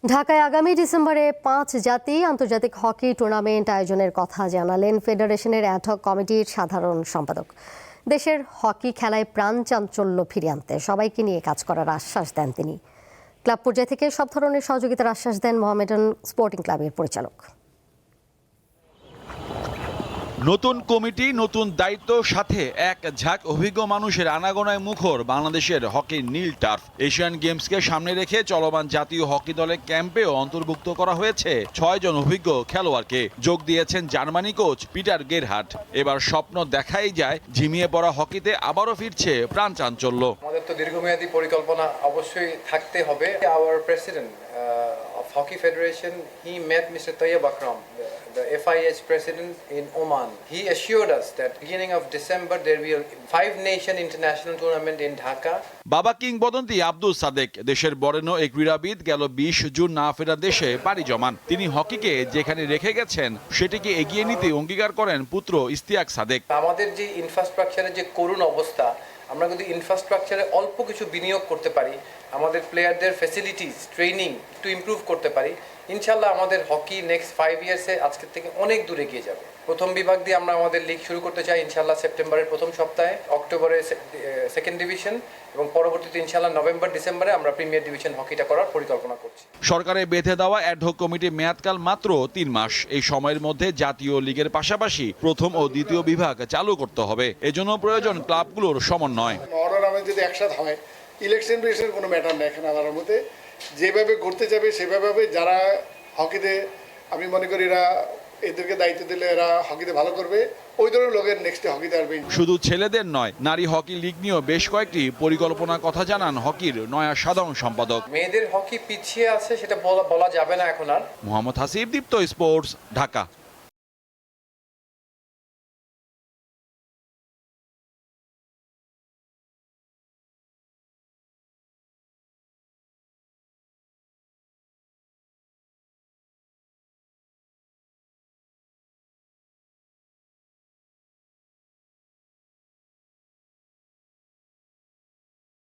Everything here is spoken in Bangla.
ঢাকায় আগামী ডিসেম্বরে 5 জাতি আন্তর্জাতিক হকি টুর্নামেন্ট আয়োজনের কথা জানালেন ফেডারেশনের অ্যাডহক কমিটির সাধারণ সম্পাদক। দেশের হকি খেলায় প্রাণ চাঞ্চল্য ফিরিয়ে আনতে সবাইকে নিয়ে কাজ করার আশ্বাস দেন তিনি। ক্লাব পর্যায় থেকে সব ধরনের সহযোগিতার আশ্বাস দেন মোহামেডান স্পোর্টিং ক্লাবের পরিচালক। নতুন কমিটি, নতুন দায়িত্ব, সাথে এক ঝাঁক অভিজ্ঞ মানুষের আনাগোনায় মুখর বাংলাদেশের হকির নীল টার্ফ। এশিয়ান গেমসকে সামনে রেখে চলমান জাতীয় হকি দলের ক্যাম্পেও অন্তর্ভুক্ত করা হয়েছে 6 জন অভিজ্ঞ খেলোয়াড়কে। যোগ দিয়েছেন জার্মানি কোচ পিটার গেরহার্ট। এবার স্বপ্ন দেখাই যায় ঝিমিয়ে পড়া হকিতে আবারও ফিরছে প্রাণ চাঞ্চল্য। আমাদের তো দীর্ঘমেয়াদী পরিকল্পনা অবশ্যই থাকতে হবে। Our president of Hockey Federation, he met Mr. Tayyab Akram, the FIH president in Oman. He assured us that beginning of December there will be a 5-nation international tournament in Dhaka. বাবা কিংবদন্তি আব্দুল সাদেক দেশের বরেণ্য এই ক্রীড়াবিদ গেল 20 জুন না ফেরা দেশে পাড়ি জমান। তিনি হকিকে যেখানে রেখে গেছেন সেটিকে এগিয়ে নিতে অঙ্গীকার করেন পুত্র ইস্তিয়াক সাদেক। আমাদের যে ইনফ্রাস্ট্রাকচারের যে করুণ অবস্থা, আমরা যদি ইনফ্রাস্ট্রাকচারে অল্প কিছু বিনিয়োগ করতে পারি, আমাদের প্লেয়ারদের ফ্যাসিলিটিস ট্রেনিং একটু ইমপ্রুভ করতে পারি, ইনশাল্লাহ আমাদের হকি নেক্সট 5 ইয়ার্সে আজকের থেকে অনেক দূরে এগিয়ে যাবে। প্রথম বিভাগ দিয়ে আমরা আমাদের লিগ শুরু করতে চাই ইনশাল্লাহ সেপ্টেম্বরের প্রথম সপ্তাহে, অক্টোবরে সেকেন্ড ডিভিশন এবং পরবর্তীতে ইনশাল্লাহ নভেম্বর ডিসেম্বরে আমরা প্রিমিয়ার ডিভিশন হকিটা করার পরিকল্পনা করছি। সরকারের বেঁধে দেওয়া অ্যাডহক কমিটির মেয়াদকাল মাত্র 3 মাস। এই সময়ের মধ্যে জাতীয় লিগের পাশাপাশি প্রথম ও দ্বিতীয় বিভাগ চালু করতে হবে। এজন্য প্রয়োজন ক্লাবগুলোর সমন্বয়। অর্ডার যদি একসাথে হয়, ইলেকশন কোনো ম্যাটার নেই। এখানে আলার মধ্যে যেভাবে ঘুরতে যাবে সেভাবে যারা হকিতে, আমি মনে করি এরা এদেরকে দায়িত্ব দিলে এরা হকিতে ভালো করবে, ওই ধরনের লোকের নেক্সটে হকিতে আসবে। শুধু ছেলেদের নয়, নারী হকি লিগ নিয়েও বেশ কয়েকটি পরিকল্পনার কথা জানান হকির নয়া সাধারণ সম্পাদক। মেয়েদের হকি পিছিয়ে আছে সেটা বলা যাবে না এখন আর। মোহাম্মদ হাসিব, দীপ্ত স্পোর্টস, ঢাকা।